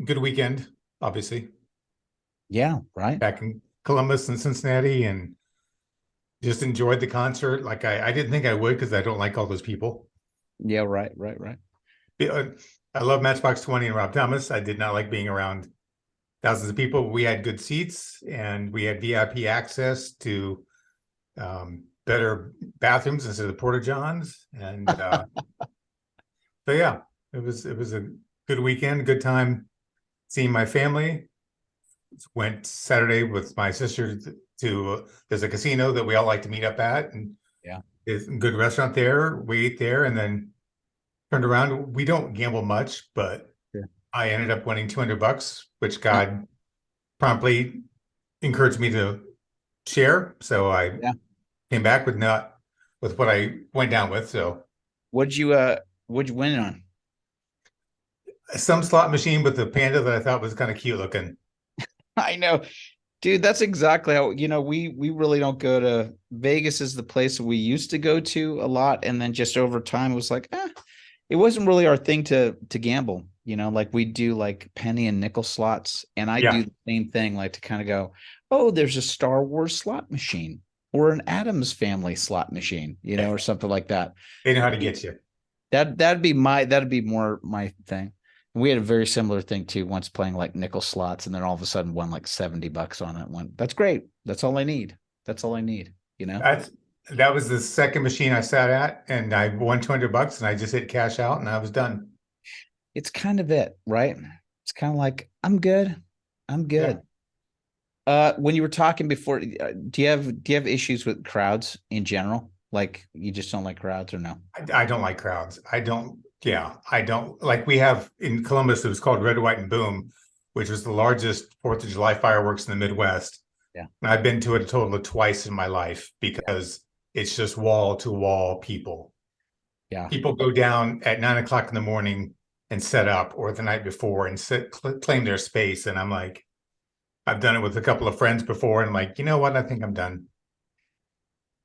Good weekend, obviously. Yeah, right. Back in Columbus and Cincinnati, and just enjoyed the concert. Like I didn't think I would because I don't like all those people. Yeah, right. Yeah, I love Matchbox 20 and Rob Thomas. I did not like being around thousands of people. We had good seats and we had VIP access to better bathrooms instead of the Porta Johns. And so yeah, it was a good weekend, good time seeing my family. Went Saturday with my sister to there's a casino that we all like to meet up at, and Yeah. there's a good restaurant there. We ate there and then turned around. We don't gamble much, but Sure. I ended up winning $200, which God promptly encouraged me to share. So I Yeah. came back with not with what I went down with. So What'd you win on? some slot machine with a panda that I thought was kind of cute looking. I know, dude, that's exactly how, we really don't go to Vegas is the place that we used to go to a lot. And then just over time it was like, it wasn't really our thing to gamble, like we do like penny and nickel slots. And I Yeah, do the same thing, like to kind of go, oh, there's a Star Wars slot machine or an Addams Family slot machine, or something like that. they know how to get you. That'd be more my thing. We had a very similar thing too, once playing like nickel slots, and then all of a sudden won like $70 on it. One, that's great. That's all I need. That's all I need, That's that was the second machine I sat at, and I won $200, and I just hit cash out, and I was done. It's kind of it, right? It's kind of like, I'm good. I'm Yeah, good. When you were talking before, do you have issues with crowds in general? Like you just don't like crowds or no? I don't like crowds. I don't. Yeah, I don't like. We have in Columbus. It was called Red, White, and Boom, which was the largest Fourth of July fireworks in the Midwest. Yeah. And I've been to it a total of twice in my life Yeah. because it's just wall to wall people. Yeah. People go down at 9 o'clock in the morning and set up, or the night before, and claim their space. And I'm like, I've done it with a couple of friends before, and I'm like, you know what? I think I'm done.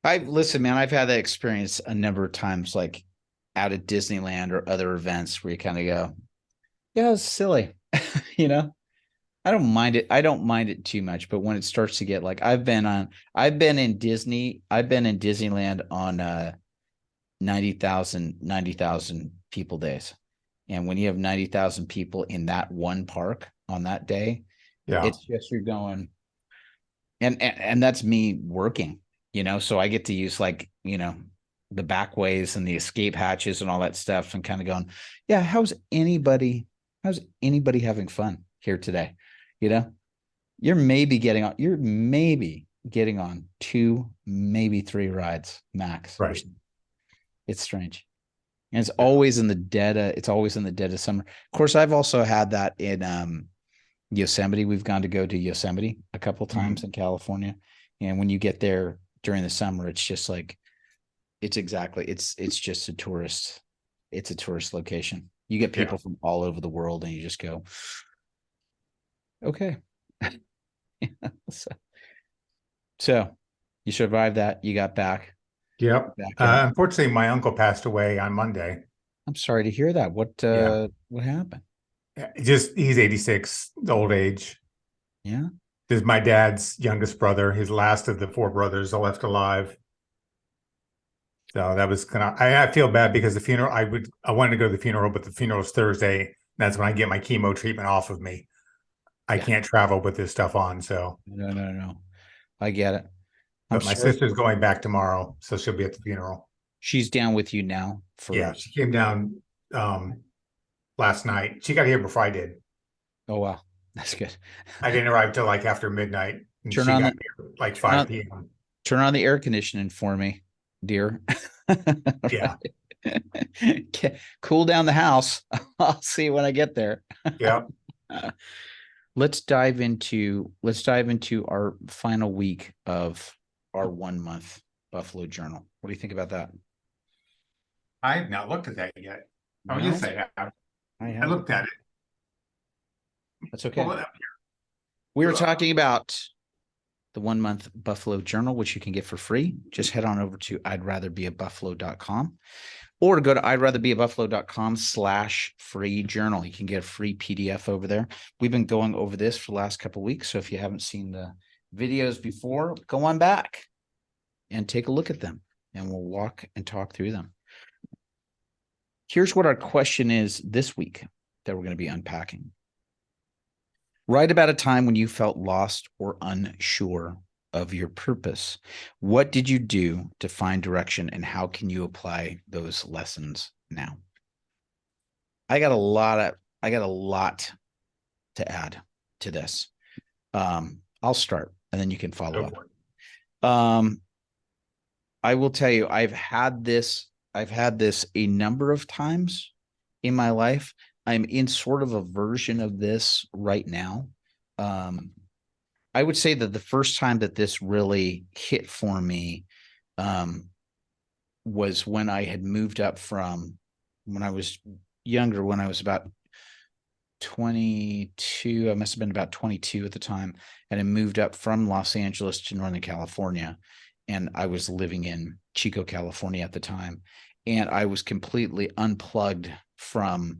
I've listen, man, I've had that experience a number of times, like out at Disneyland or other events where you kind of go, yeah, it's silly. you know, I don't mind it. I don't mind it too much, but when it starts to get like I've been in Disneyland on 90,000 people days. And when you have 90,000 people in that one park on that day, Yeah, it's just you're going, and that's me working, so I get to use like, the back ways and the escape hatches and all that stuff and kind of going, yeah, how's anybody having fun here today? You know, you're maybe getting on two, maybe three rides max. right. It's strange. And it's always in the dead of summer. Of course, I've also had that in Yosemite. We've gone to go to Yosemite a couple times Mhm. in California. And when you get there during the summer, it's just like it's just it's a tourist location. You get Yeah. people from all over the world and you just go, okay. so, so you survived that, you got Yep. back in it. Unfortunately, my uncle passed away on Monday. I'm sorry to hear that. What Yeah. what happened? Just he's 86, old age. Yeah. This is my dad's youngest brother, his last of the four brothers left alive. So that was kind of I feel bad because the funeral I wanted to go to the funeral, but the funeral's Thursday. That's when I get my chemo treatment off of me. I Yeah. can't travel with this stuff on. So, No. I get it. I'm but my sorry. sister's going back tomorrow, so she'll be at the funeral. She's down with you now Yeah, for, she came down last night. She got here before I did. oh wow. That's good. I didn't arrive till like after midnight, and turn she on got the here like turn 5 on p.m. turn on the air conditioning for me, dear. Yeah, Cool down the house. I'll see when I get there. yeah. Let's dive into our final week of our 1 month Buffalo Journal. What do you think about that? I have not looked at that yet. Oh, No, yes, I have. I I haven't. looked at it. That's okay. Pull it up We were here. talking about the 1 month Buffalo Journal, which you can get for free. Just head on over to I'd rather be a buffalo.com. or go to i'dratherbeabuffalo.com/free journal. You can get a free PDF over there. We've been going over this for the last couple of weeks. So if you haven't seen the videos before, go on back and take a look at them, and we'll walk and talk through them. Here's what our question is this week that we're going to be unpacking. Write about a time when you felt lost or unsure of your purpose. What did you do to find direction, and how can you apply those lessons now? I got a lot to add to this. I'll start, and then you can follow up. I will tell you, I've had this a number of times in my life. I'm in sort of a version of this right now. I would say that the first time that this really hit for me was when I had moved up from, when I was younger, when I was about 22. I must have been about 22 at the time, and I moved up from Los Angeles to Northern California, and I was living in Chico, California at the time, and I was completely unplugged from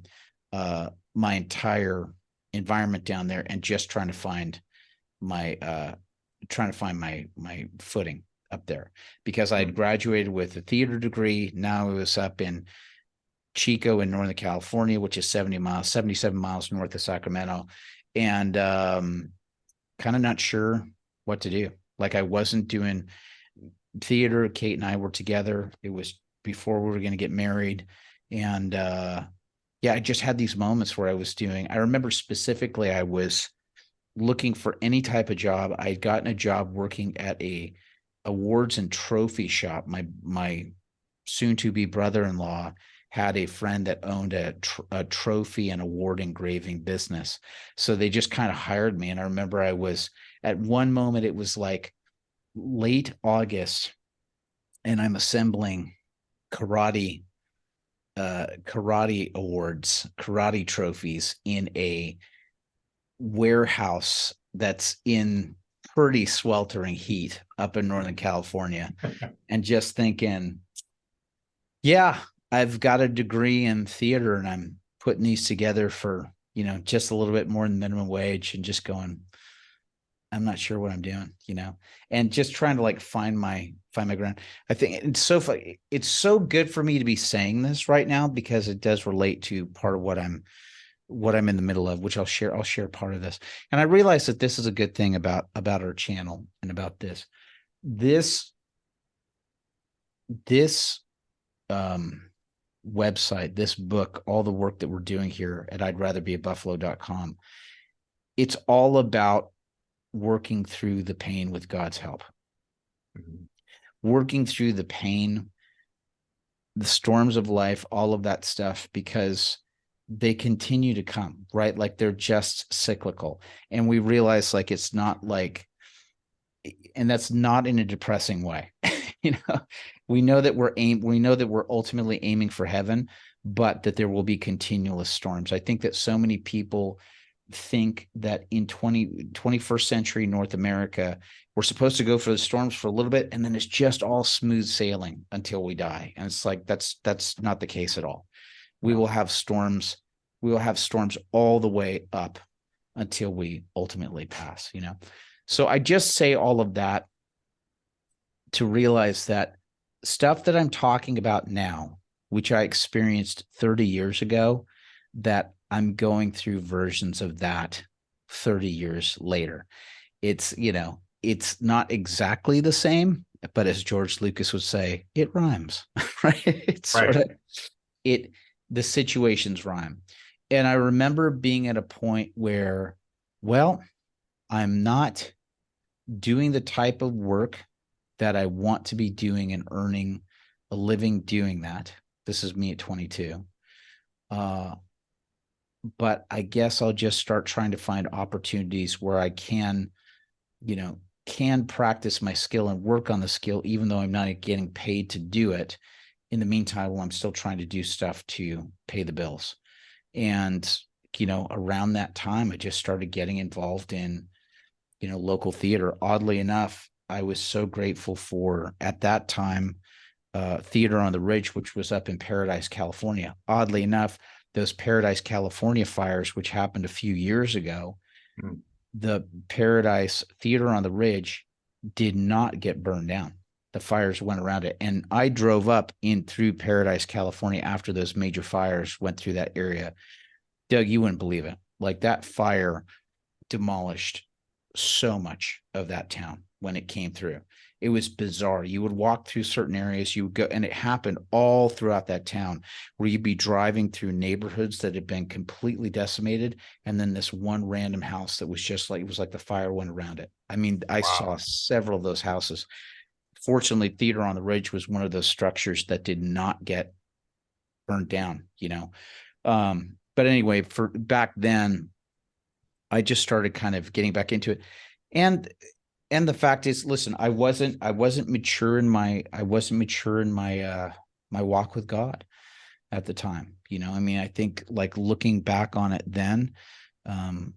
my entire environment down there, and just trying to find my footing up there, because I had graduated with a theater degree. Now I was up in Chico in Northern California, which is 77 miles north of Sacramento, and kind of not sure what to do. Like, I wasn't doing theater. Kate and I were together. It was before we were going to get married. And I just had these moments where I remember specifically, I was looking for any type of job. I had gotten a job working at a awards and trophy shop. My soon-to-be brother-in-law had a friend that owned a trophy and award engraving business. So they just kind of hired me. And I remember I was, at one moment, it was like late August, and I'm assembling karate awards, karate trophies in a warehouse that's in pretty sweltering heat up in Northern California. And just thinking, yeah, I've got a degree in theater, and I'm putting these together for, just a little bit more than minimum wage, and just going, I'm not sure what I'm doing, and just trying to find my ground. I think it's so funny. It's so good for me to be saying this right now, because it does relate to part of what I'm in the middle of, which I'll share part of this. And I realize that this is a good thing about our channel and about this website, this book, all the work that we're doing here at i'dratherbeabuffalo.com. It's all about working through the pain with God's help. Mm-hmm. Working through the pain, the storms of life, all of that stuff, because they continue to come, right? Like, they're just cyclical. And we realize, it's not and that's not in a depressing way. We know that we're ultimately aiming for heaven, but that there will be continuous storms. I think that so many people think that in 21st century North America, we're supposed to go for the storms for a little bit, and then it's just all smooth sailing until we die. And it's like, that's not the case at all. We will have storms. We will have storms all the way up until we ultimately pass, So I just say all of that to realize that stuff that I'm talking about now, which I experienced 30 years ago, that I'm going through versions of that 30 years later. It's, it's not exactly the same, but as George Lucas would say, it rhymes, right? It's right. Sort of, the situations rhyme. And I remember being at a point where, well, I'm not doing the type of work that I want to be doing and earning a living doing that. This is me at 22. But I guess I'll just start trying to find opportunities where I can practice my skill and work on the skill, even though I'm not getting paid to do it. In the meantime, while I'm still trying to do stuff to pay the bills. And, around that time, I just started getting involved in, local theater. Oddly enough, I was so grateful for, at that time, theater on the Ridge, which was up in Paradise, California. Oddly enough, those Paradise, California fires, which happened a few years ago, Mm. the Paradise Theater on the Ridge did not get burned down. The fires went around it. And I drove up in through Paradise, California after those major fires went through that area. Doug, you wouldn't believe it. Like that fire demolished so much of that town when it came through. It was bizarre. You would walk through certain areas, you would go, and it happened all throughout that town where you'd be driving through neighborhoods that had been completely decimated. And then this one random house that was just like, it was like the fire went around it. I mean, I saw Wow. several of those houses. Fortunately, Theater on the Ridge was one of those structures that did not get burned down, you know. But anyway, for back then, I just started kind of getting back into it. And the fact is, listen, I wasn't mature in my my walk with God at the time. You know, I mean, I think like looking back on it then, um,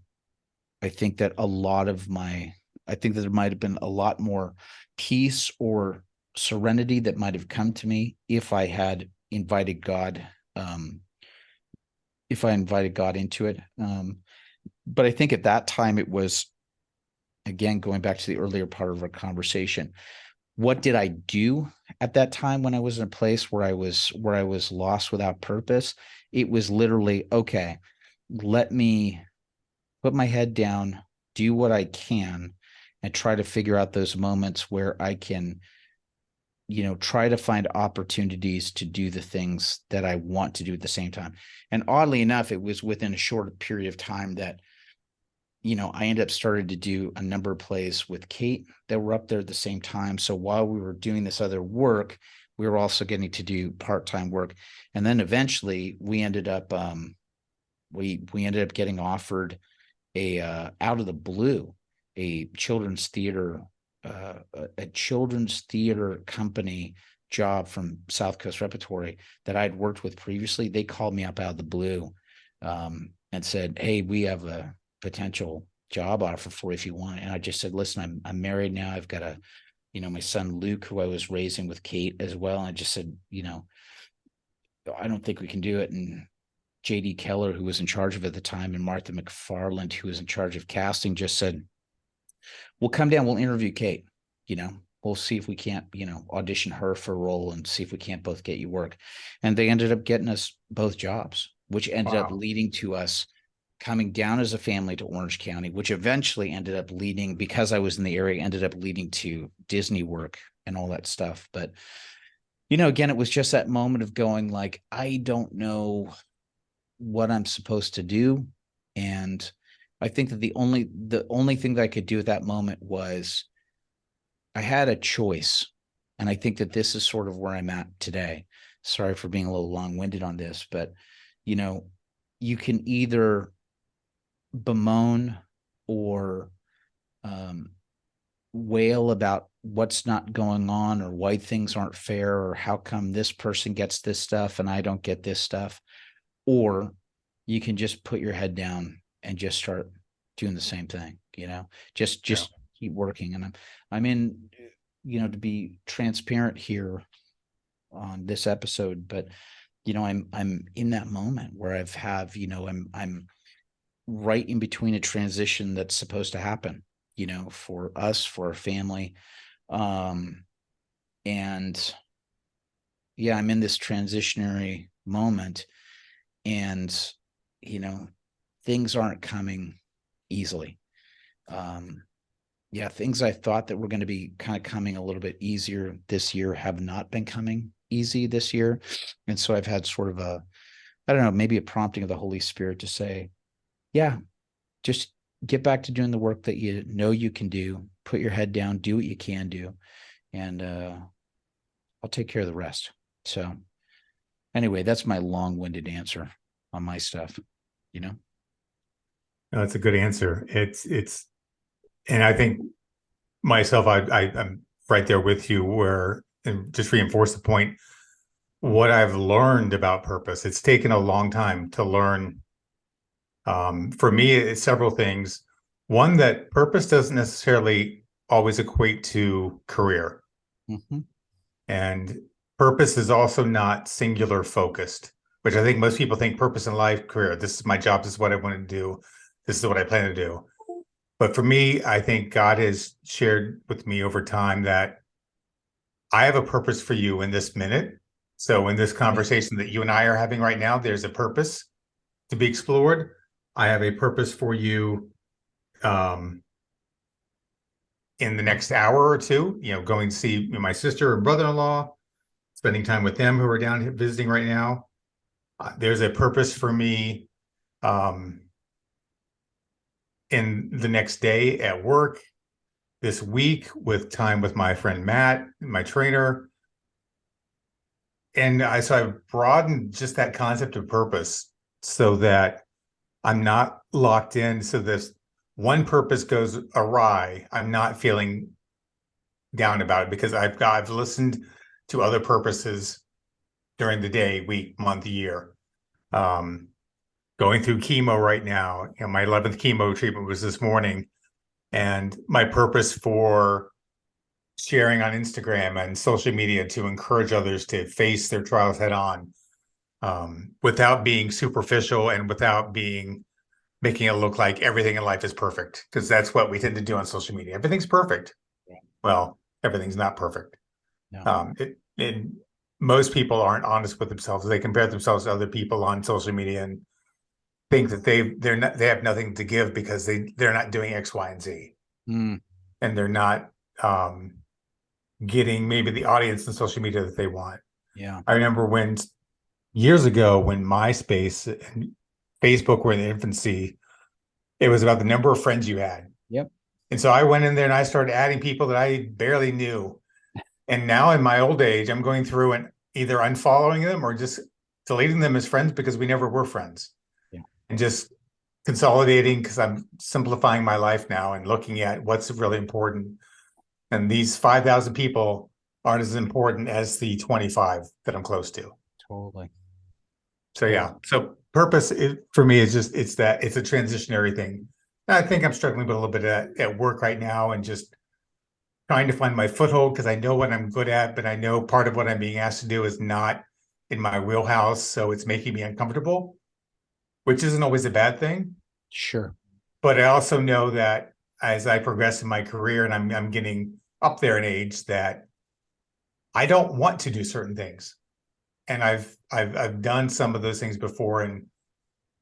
I think that I think that there might have been a lot more peace or serenity that might have come to me if I had invited God, um, if I invited God into it. But I think at that time it was, again, going back to the earlier part of our conversation, what did I do at that time when I was in a place where I was lost without purpose? It was literally, okay, let me put my head down, do what I can, and try to figure out those moments where I can, you know, try to find opportunities to do the things that I want to do at the same time. And oddly enough, it was within a short period of time that, you know, I ended up starting to do a number of plays with Kate that were up there at the same time. So while we were doing this other work, we were also getting to do part-time work. And then eventually we ended up we ended up getting offered a out of the blue, a children's theater a children's theater company job from South Coast Repertory that I'd worked with previously. They called me up out of the blue, and said, "Hey, we have a potential job offer for you if you want." And I just said, "Listen, I'm married now. I've got a, you know, my son Luke, who I was raising with Kate as well." And I just said, you know, I don't think we can do it. And JD Keller, who was in charge of it at the time, and Martha McFarland, who was in charge of casting, just said, "We'll come down, we'll interview Kate, you know, we'll see if we can't, you know, audition her for a role and see if we can't both get you work." And they ended up getting us both jobs, which ended up Wow. leading to us coming down as a family to Orange County, which eventually ended up leading, because I was in the area, ended up leading to Disney work and all that stuff. But, you know, again, it was just that moment of going like, I don't know what I'm supposed to do. And I think that the only thing that I could do at that moment was I had a choice. And I think that this is sort of where I'm at today. Sorry for being a little long-winded on this, but you know, you can either bemoan or um, wail about what's not going on or why things aren't fair or how come this person gets this stuff and I don't get this stuff, or you can just put your head down and just start doing the same thing, you know, just Yeah. keep working. And I'm in, you know, to be transparent here on this episode, but you know, I'm in that moment where you know, I'm right in between a transition that's supposed to happen, you know, for us, for our family. Um, and yeah, I'm in this transitionary moment, and, you know, things aren't coming easily. Um, yeah, things I thought that were going to be kind of coming a little bit easier this year have not been coming easy this year. And so I've had sort of I don't know, maybe a prompting of the Holy Spirit to say, yeah, just get back to doing the work that you know you can do, put your head down, do what you can do, and I'll take care of the rest. So anyway, that's my long-winded answer on my stuff, you know. No, that's a good answer. And I think myself, I'm right there with you where, and just reinforce the point, what I've learned about purpose. It's taken a long time to learn. For me, it's several things. One, that purpose doesn't necessarily always equate to career. Mm-hmm. And purpose is also not singular focused, which I think most people think purpose in life, career. This is my job. This is what I want to do. This is what I plan to do. But for me, I think God has shared with me over time that I have a purpose for you in this minute. So in this conversation that you and I are having right now, there's a purpose to be explored. I have a purpose for you in the next hour or two, going to see my sister and brother-in-law, spending time with them who are down here visiting right now. There's a purpose for me in the next day at work, this week with time with my friend Matt, my trainer. And so I've broadened just that concept of purpose so that I'm not locked in. So this one purpose goes awry, I'm not feeling down about it because I've listened to other purposes during the day, week, month, year. Going through chemo right now. My 11th chemo treatment was this morning, and my purpose for sharing on Instagram and social media to encourage others to face their trials head on, without being superficial and without making it look like everything in life is perfect, because that's what we tend to do on social media. Everything's perfect. Yeah. Well, everything's not perfect. No. Most people aren't honest with themselves. They compare themselves to other people on social media and think that they have nothing to give because they're not doing X, Y, and Z, and they're not getting maybe the audience in social media that they want. Yeah. I remember years ago when MySpace and Facebook were in the infancy, it was about the number of friends you had. Yep. And so I went in there and I started adding people that I barely knew. And now in my old age, I'm going through and either unfollowing them or just deleting them as friends because we never were friends. Yeah. And just consolidating, because I'm simplifying my life now and looking at what's really important. And these 5,000 people aren't as important as the 25 that I'm close to. Totally. So yeah, so purpose for me is just it's a transitionary thing. I think I'm struggling with a little bit at work right now and just trying to find my foothold because I know what I'm good at, but I know part of what I'm being asked to do is not in my wheelhouse, so it's making me uncomfortable, which isn't always a bad thing. Sure. But I also know that as I progress in my career and I'm getting up there in age, that I don't want to do certain things. And I've done some of those things before and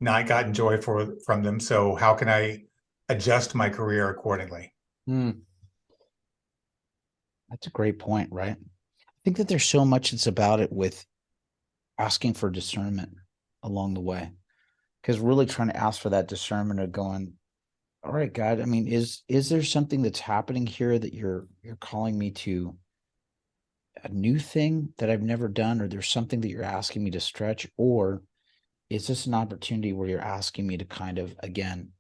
not gotten joy from them. So how can I adjust my career accordingly? That's a great point, right? I think that there's so much that's about it with asking for discernment along the way, because really trying to ask for that discernment of going, all right, God, I mean, is there something that's happening here that you're calling me to a new thing that I've never done, or there's something that you're asking me to stretch, or is this an opportunity where you're asking me to kind of, again,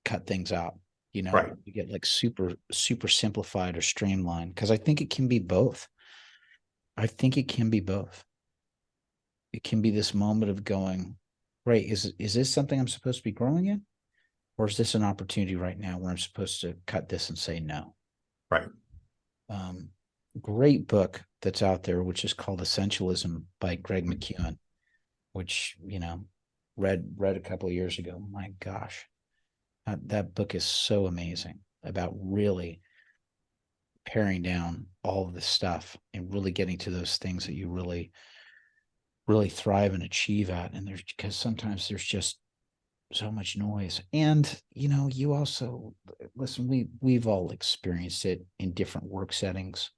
cut things out, Right. to get like super simplified or streamlined? Because I think it can be both. I think it can be both. It can be this moment of going, right, is this something I'm supposed to be growing in? Or is this an opportunity right now where I'm supposed to cut this and say no? Right. Great book that's out there, which is called Essentialism by Greg McKeown, which, read a couple of years ago. My gosh, that book is so amazing about really paring down all of this stuff and really getting to those things that you really, really thrive and achieve at. And because sometimes there's just so much noise. And, you also, listen, we've all experienced it in different work settings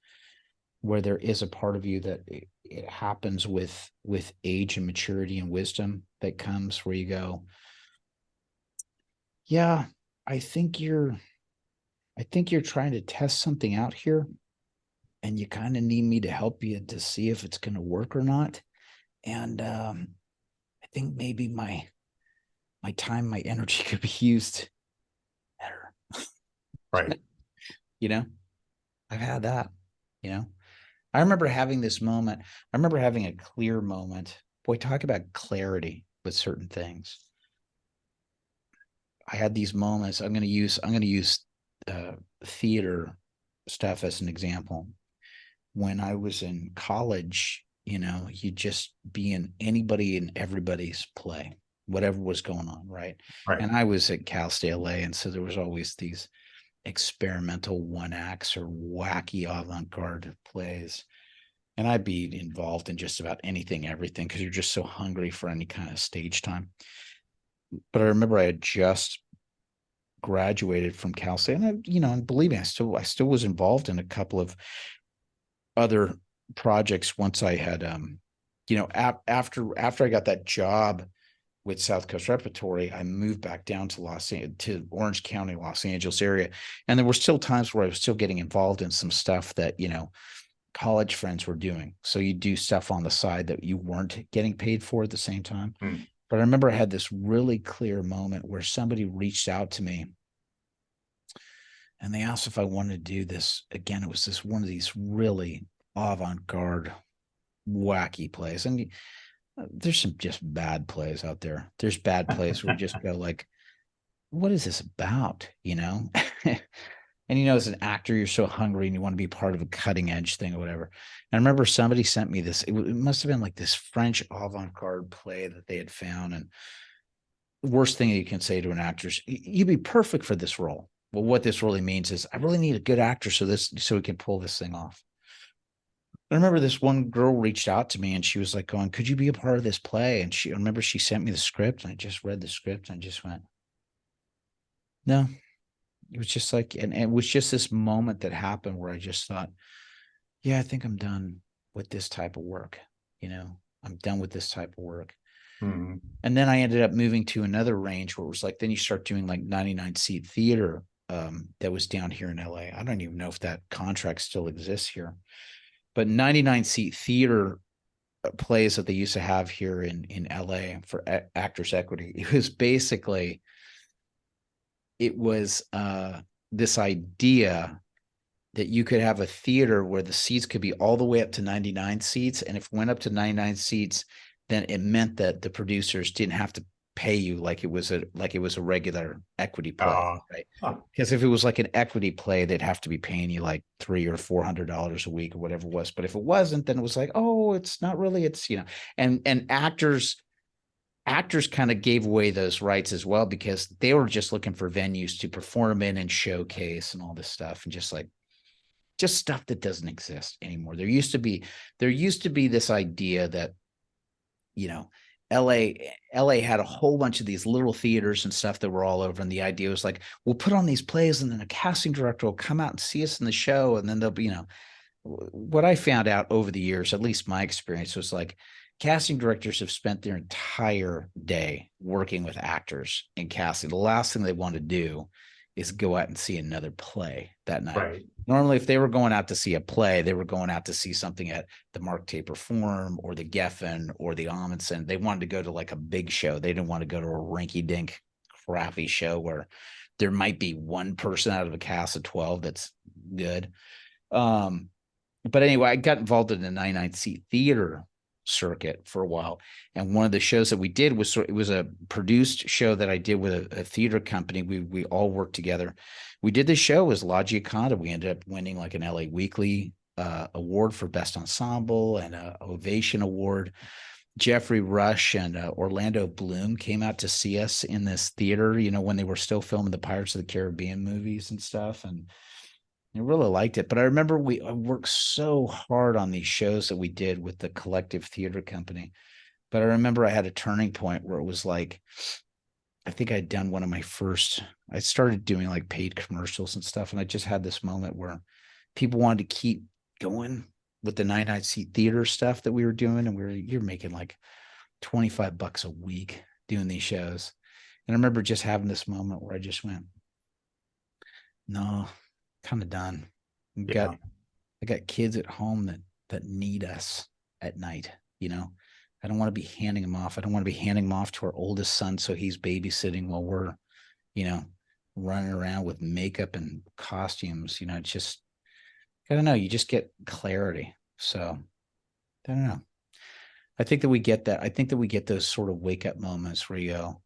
where there is a part of you that it happens with age and maturity and wisdom that comes where you go, yeah, I think you're trying to test something out here, and you kind of need me to help you to see if it's going to work or not. And I think maybe my time, my energy could be used better. Right. I've had that, I remember having this moment. I remember having a clear moment. Boy, talk about clarity with certain things. I had these moments. I'm going to use theater stuff as an example. when I was in college, you know, you'd just be in anybody and everybody's play, whatever was going on, right? Right. And I was at Cal State LA, and so there was always these experimental one acts or wacky avant-garde plays. And I'd be involved in just about anything, everything, because you're just so hungry for any kind of stage time. But I remember I had just graduated from Cal State, and I, you know, and believe me, I still was involved in a couple of other projects once I had, you know, after I got that job with South Coast Repertory, I moved back down to Orange County, Los Angeles area, and there were still times where I was still getting involved in some stuff that, you know, college friends were doing. So you do stuff on the side that you weren't getting paid for at the same time. But I remember I had this really clear moment where somebody reached out to me and they asked if I wanted to do this again. It was this one of these really avant-garde, wacky plays. And there's some just bad plays out there. There's bad plays where you just go like, what is this about? You know? And, you know, as an actor, you're so hungry and you want to be part of a cutting edge thing or whatever. And I remember somebody sent me this. It must have been like this French avant-garde play that they had found. And the worst thing you can say to an actor is, you'd be perfect for this role. Well, what this really means is I really need a good actor so we can pull this thing off. I remember this one girl reached out to me and she was like going, could you be a part of this play? And I remember she sent me the script and I just read the script and I just went, no. It was just like, and it was just this moment that happened where I just thought, yeah, I think I'm done with this type of work. You know, I'm done with this type of work. Mm-hmm. And then I ended up moving to another range where it was like, then you start doing like 99-seat theater that was down here in LA. I don't even know if that contract still exists here, but 99-seat theater plays that they used to have here in LA for Actors Equity. It was basically, it was this idea that you could have a theater where the seats could be all the way up to 99 seats. And if it went up to 99 seats, then it meant that the producers didn't have to pay you like it was a regular equity play, right? Because if it was like an equity play, they'd have to be paying you like $300 or $400 a week or whatever it was. But if it wasn't, then it was like, oh, it's not really, it's, you know, and actors kind of gave away those rights as well because they were just looking for venues to perform in and showcase and all this stuff, and just stuff that doesn't exist anymore. There used to be this idea that, you know, LA had a whole bunch of these little theaters and stuff that were all over, and the idea was like, we'll put on these plays and then a casting director will come out and see us in the show, and then they'll be, you know, what I found out over the years, at least my experience, was like casting directors have spent their entire day working with actors and casting. The last thing they want to do is go out and see another play that night. Right. Normally, if they were going out to see a play, they were going out to see something at the Mark Taper Forum or the Geffen or the Amundsen. They wanted to go to like a big show. They didn't want to go to a rinky-dink crappy show where there might be one person out of a cast of 12 that's good. But anyway, I got involved in the 99-seat theater circuit for a while. And one of the shows that we did was, it was a produced show that I did with a theater company. We all worked together. We did this show as La Gioconda. We ended up winning like an LA Weekly award for best ensemble and a Ovation award. Jeffrey Rush and Orlando Bloom came out to see us in this theater, you know, when they were still filming the Pirates of the Caribbean movies and stuff. And I really liked it. But I remember I worked so hard on these shows that we did with the Collective Theater Company. But I remember I had a turning point where it was like, I think I'd done one of my first, I started doing like paid commercials and stuff. And I just had this moment where people wanted to keep going with the 99-seat theater stuff that we were doing. And you're making like $25 a week doing these shows. And I remember just having this moment where I just went, no, kind of done. I got kids at home that need us at night. You know, I don't want to be handing them off. I don't want to be handing them off to our oldest son so he's babysitting while we're, you know, running around with makeup and costumes. You know, it's just, I don't know. You just get clarity. So I don't know. I think that we get that. I think that we get those sort of wake up moments where you go, all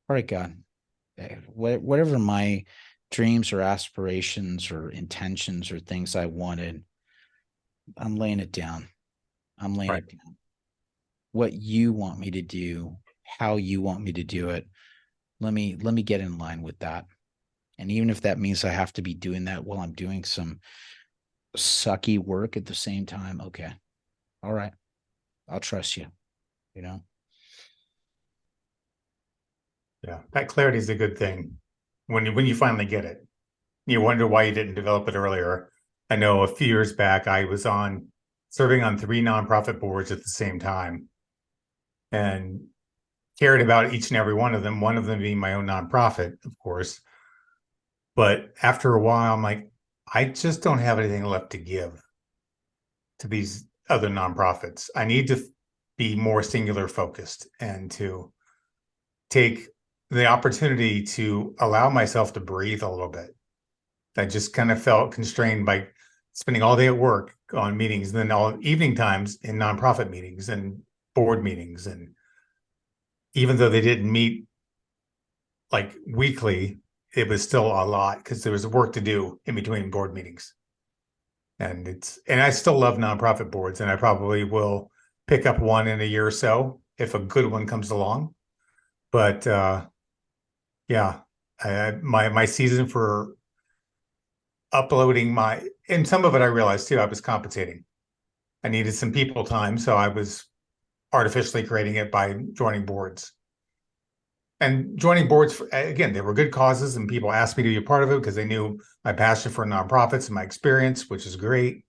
right, God, whatever my dreams or aspirations or intentions or things I wanted, I'm laying it down. I'm laying Right. it down. What you want me to do, how you want me to do it. Let me get in line with that. And even if that means I have to be doing that while I'm doing some sucky work at the same time, okay. All right. I'll trust you, you know. Yeah. That clarity is a good thing when you finally get it. You wonder why you didn't develop it earlier. I know a few years back I was on serving on three nonprofit boards at the same time and cared about each and every one of them being my own nonprofit, of course. But after a while, I'm like, I just don't have anything left to give to these other nonprofits. I need to be more singular focused and to take the opportunity to allow myself to breathe a little bit. I just kind of felt constrained by spending all day at work on meetings, and then all evening times in nonprofit meetings and board meetings. And even though they didn't meet like weekly, it was still a lot because there was work to do in between board meetings. And I still love nonprofit boards, and I probably will pick up one in a year or so if a good one comes along. But yeah, my season for uploading and some of it I realized too, I was compensating. I needed some people time, so I was artificially creating it by joining boards. And joining boards, again, they were good causes, and people asked me to be a part of it because they knew my passion for nonprofits and my experience, which is great.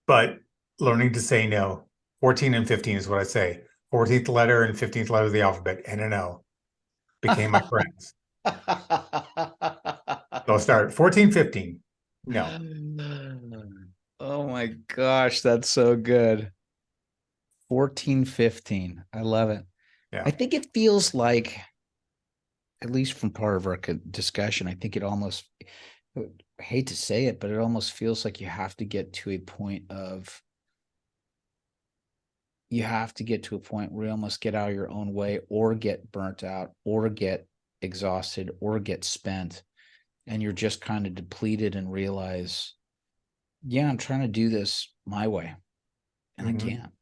But learning to say no, 14 and 15 is what I say. 14th letter and 15th letter of the alphabet, N and O, became my friends. So I'll start 14, 15. No. Oh my gosh, that's so good. 14, 15. I love it. I Yeah. think it feels like, at least from part of our discussion, I think it almost, I hate to say it, but it almost feels like you have to get to a point of, you have to get to a point where you almost get out of your own way or get burnt out or get exhausted or get spent. And you're just kind of depleted and realize, yeah, I'm trying to do this my way and I Mm-hmm. can't,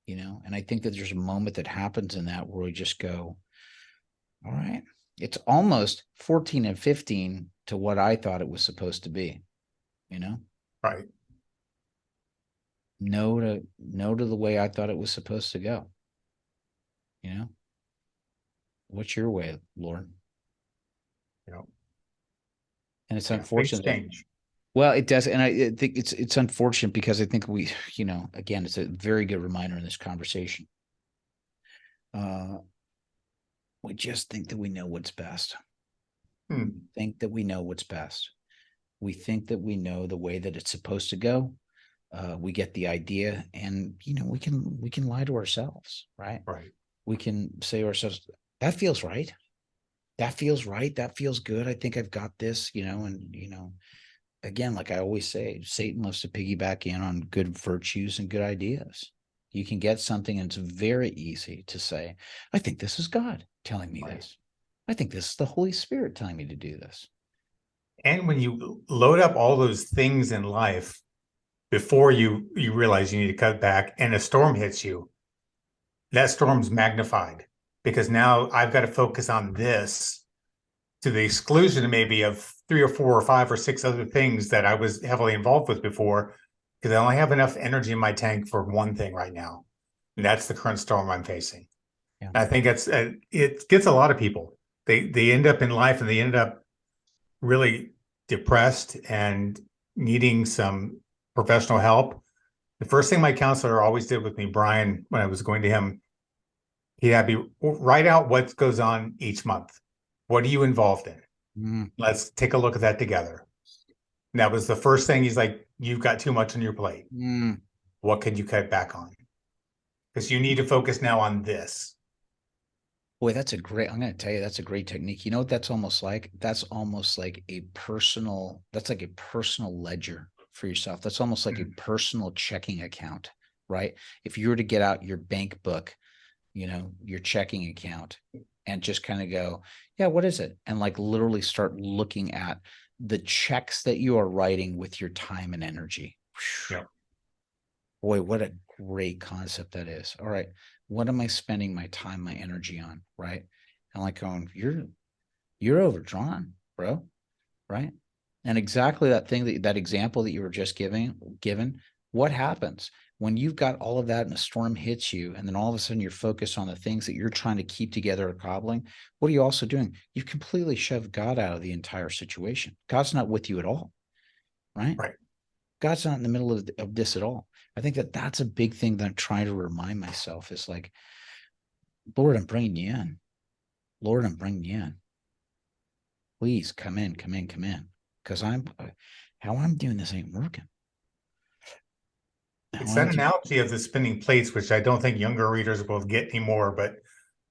and I think that there's a moment that happens in that where we just go, all right, it's almost 14 and 15 to what I thought it was supposed to be, you know, Right. no to the way I thought it was supposed to go, you know, what's your way, Lord? You know, And it's yeah, things unfortunate that, change. well, it does. And I think it's unfortunate because I think we, again, it's a very good reminder in this conversation. Uh, we just think that we know what's best. Hmm. We think that we know what's best. We think that we know the way that it's supposed to go. We get the idea, and we can lie to ourselves, right? Right. We can say to ourselves, that feels right. That feels right. That feels good. I think I've got this, and again, like I always say, Satan loves to piggyback in on good virtues and good ideas. You can get something, and it's very easy to say, I think this is God telling me Right. this. I think this is the Holy Spirit telling me to do this. And when you load up all those things in life before you realize you need to cut back and a storm hits you, that storm's magnified because now I've got to focus on this to the exclusion maybe of three or four or five or six other things that I was heavily involved with before because I only have enough energy in my tank for one thing right now. And that's the current storm I'm facing. Yeah. I think it gets a lot of people. They end up in life and they end up really depressed and needing some professional help. The first thing my counselor always did with me, Brian, when I was going to him, he had me write out what goes on each month. What are you involved in? Mm. Let's take a look at that together. And that was the first thing. He's like, you've got too much on your plate. Mm. What could you cut back on? Because you need to focus now on this. Boy, I'm going to tell you, that's a great technique. You know what that's almost like? That's almost like that's like a personal ledger for yourself. That's almost like a personal checking account, right? If you were to get out your bank book, your checking account and just kind of go, yeah, what is it? And like literally start looking at the checks that you are writing with your time and energy. Yeah. Boy, what a great concept that is. All right. What am I spending my time, my energy on? Right. And like going, you're overdrawn, bro. Right. And exactly that thing that example that you were just given, what happens when you've got all of that and a storm hits you, and then all of a sudden you're focused on the things that you're trying to keep together or cobbling? What are you also doing? You've completely shoved God out of the entire situation. God's not with you at all. Right. Right. God's not in the middle of this at all. I think that that's a big thing that I'm trying to remind myself is like, Lord, I'm bringing you in. Lord, I'm bringing you in. Please come in, come in, come in. Because how I'm doing this ain't working. It's that analogy of the spinning plates, which I don't think younger readers will get anymore. But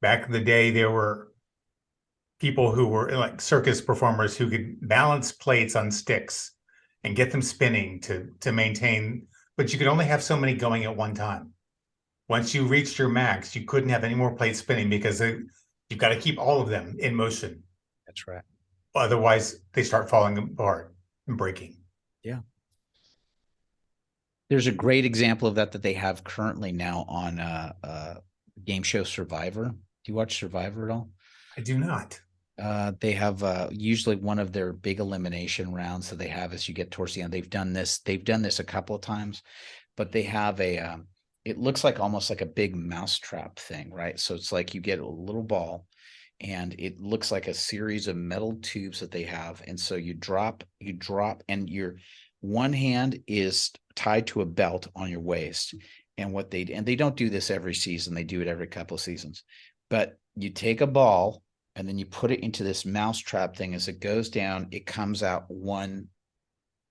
back in the day, there were people who were like circus performers who could balance plates on sticks and get them spinning to maintain, but you could only have so many going at one time. Once you reached your max, you couldn't have any more plates spinning because you've got to keep all of them in motion. That's right. Otherwise, they start falling apart and breaking. Yeah. There's a great example of that they have currently now on game show Survivor. Do you watch Survivor at all? I do not. They have usually one of their big elimination rounds that they have as you get towards the end. They've done this a couple of times, but they have it looks like almost like a big mousetrap thing, right? So it's like you get a little ball and it looks like a series of metal tubes that they have. And so you drop, and your one hand is tied to a belt on your waist. And they don't do this every season. They do it every couple of seasons, but you take a ball and then you put it into this mousetrap thing. As it goes down, it comes out one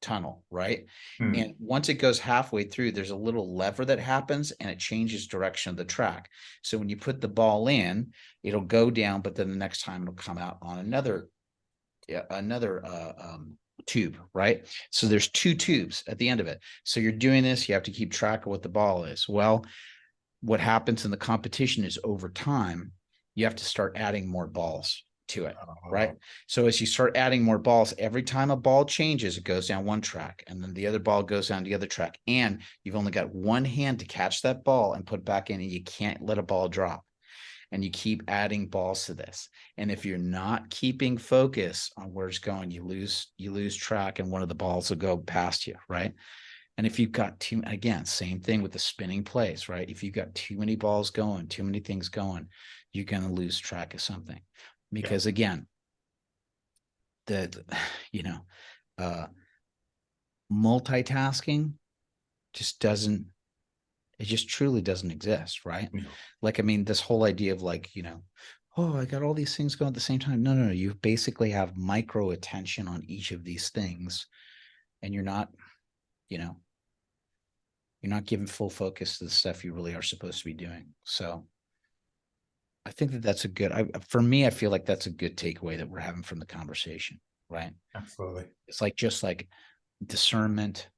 tunnel, right? And once it goes halfway through, there's a little lever that happens and it changes direction of the track. So when you put the ball in, it'll go down, but then the next time it'll come out on another tube, right? So there's two tubes at the end of it. So you're doing this, you have to keep track of what the ball is. Well, what happens in the competition is over time, you have to start adding more balls to it, right? So as you start adding more balls, every time a ball changes, it goes down one track, and then the other ball goes down the other track. And you've only got one hand to catch that ball and put it back in, and you can't let a ball drop. And you keep adding balls to this. And if you're not keeping focus on where it's going, you lose track, and one of the balls will go past you, right? And if you've got again, same thing with the spinning plates, right? If you've got too many balls going, too many things going, you're going to lose track of something. Because again, multitasking just truly doesn't exist, right? No. Like, I mean, this whole idea of like, oh, I got all these things going at the same time. No. You basically have micro attention on each of these things, and you're not giving full focus to the stuff you really are supposed to be doing. So I think that's for me, I feel like that's a good takeaway that we're having from the conversation, right? Absolutely. It's like, just like discernment,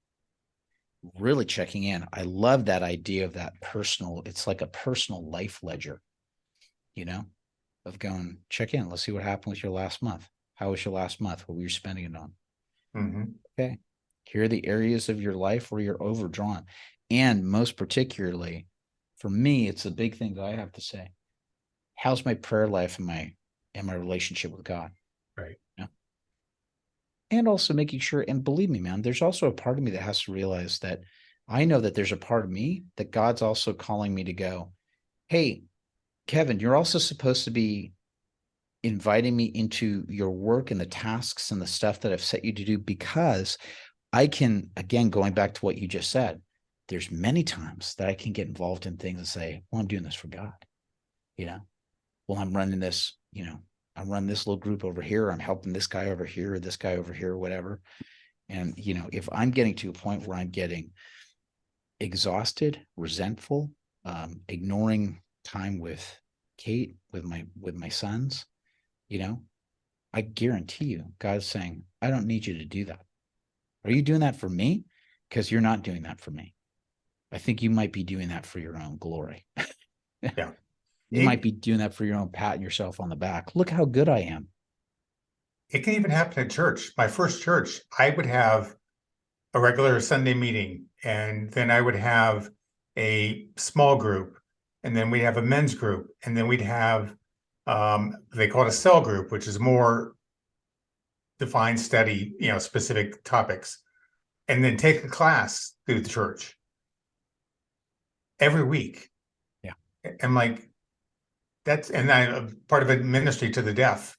really checking in. I love that idea of that it's like a personal life ledger, of going, check in. Let's see what happened with your last month. How was your last month? What were you spending it on? Okay. Here are the areas of your life where you're overdrawn. And most particularly for me, it's a big thing that I have to say. How's my prayer life and my relationship with God? Right. And also making sure, and believe me, man, there's also a part of me that has to realize that I know that there's a part of me that God's also calling me to go, hey, Kevin, you're also supposed to be inviting me into your work and the tasks and the stuff that I've set you to do, because I can, again, going back to what you just said, there's many times that I can get involved in things and say, well, I'm doing this for God. Well, I'm running this, I run this little group over here. I'm helping this guy over here, or this guy over here, or whatever. And, if I'm getting to a point where I'm getting exhausted, resentful, ignoring time with Kate, with my sons, I guarantee you, God's saying, I don't need you to do that. Are you doing that for me? Because you're not doing that for me. I think you might be doing that for your own glory. Yeah. You might be doing that for your own, patting yourself on the back. Look how good I am. It can even happen at church. My first church, I would have a regular Sunday meeting, and then I would have a small group, and then we'd have a men's group, and then we'd have they call it a cell group, which is more defined study, specific topics, and then take a class through the church every week. Yeah. I'm like, and I'm part of a ministry to the deaf.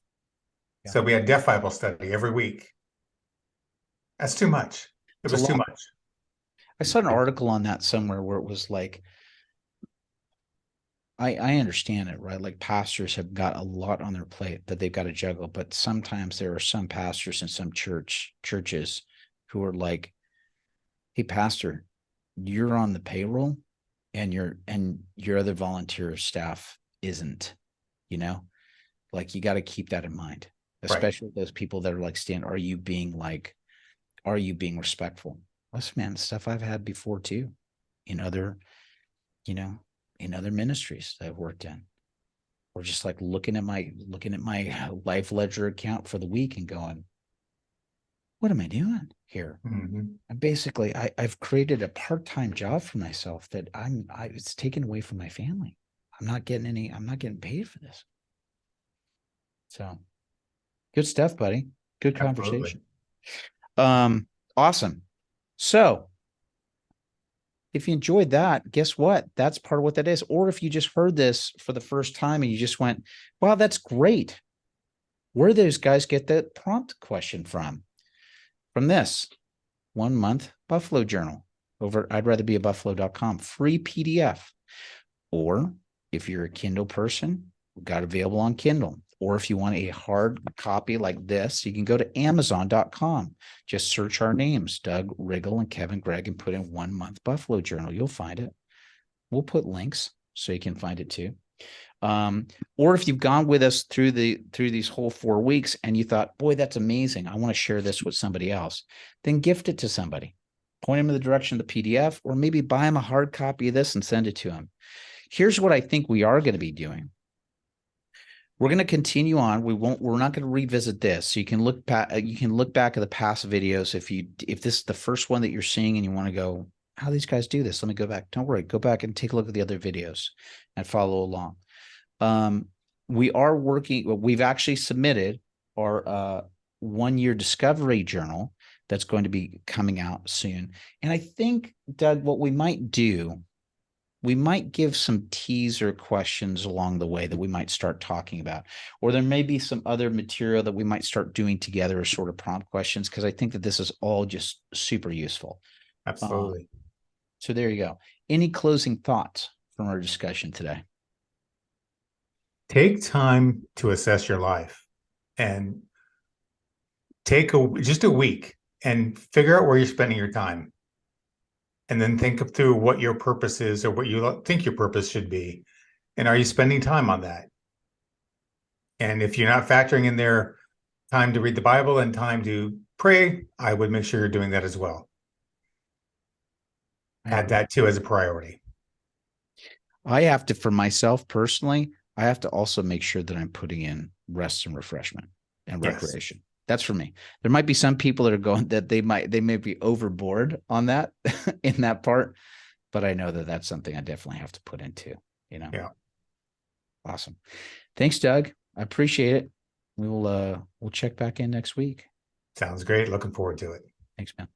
Yeah. So we had deaf Bible study every week. That's too much. It was too much. I saw an article on that somewhere where it was like, I understand it, right? Like pastors have got a lot on their plate that they've got to juggle, but sometimes there are some pastors in some churches who are like, hey, pastor, you're on the payroll and your other volunteer staff isn't, like you got to keep that in mind, especially those people that are like, Stan, are you being respectful? Listen, man, stuff I've had before too in other, in other ministries that I've worked in, or just like looking at my life ledger account for the week and going, what am I doing here? Mm-hmm. And basically I've created a part-time job for myself that it's taken away from my family. I'm not getting paid for this. So good stuff, buddy. Good conversation. Awesome. So if you enjoyed that, guess what? That's part of what that is. Or if you just heard this for the first time and you just went, wow, that's great. Where do those guys get that prompt question from? From this 1 month Buffalo Journal over I'd rather be a buffalo.com, free PDF. Or if you're a Kindle person, we've got available on Kindle. Or if you want a hard copy like this, you can go to amazon.com. Just search our names, Doug, Riggle, and Kevin Gregg, and put in 1 month Buffalo Journal. You'll find it. We'll put links so you can find it too. Or if you've gone with us through these whole 4 weeks and you thought, boy, that's amazing, I want to share this with somebody else, then gift it to somebody. Point them in the direction of the PDF, or maybe buy them a hard copy of this and send it to them. Here's what I think we are going to be doing. We're going to continue on. We're not going to revisit this. So you can look back at the past videos. If this is the first one that you're seeing and you want to go, how these guys do this, let me go back. Don't worry. Go back and take a look at the other videos and follow along. We've actually submitted our 1 year discovery journal that's going to be coming out soon. And I think, Doug, what we might do, we might give some teaser questions along the way that we might start talking about, or there may be some other material that we might start doing together as sort of prompt questions, because I think that this is all just super useful. Absolutely. So there you go. Any closing thoughts from our discussion today? Take time to assess your life and take just a week and figure out where you're spending your time. And then think through what your purpose is, or what you think your purpose should be. And are you spending time on that? And if you're not factoring in there time to read the Bible and time to pray, I would make sure you're doing that as well. Add that too as a priority. I have to, for myself personally, I have to also make sure that I'm putting in rest and refreshment and recreation. That's for me. There might be some people that are going that they may be overboard on that in that part, but I know that that's something I definitely have to put into, Yeah. Awesome. Thanks, Doug. I appreciate it. We'll check back in next week. Sounds great. Looking forward to it. Thanks, man.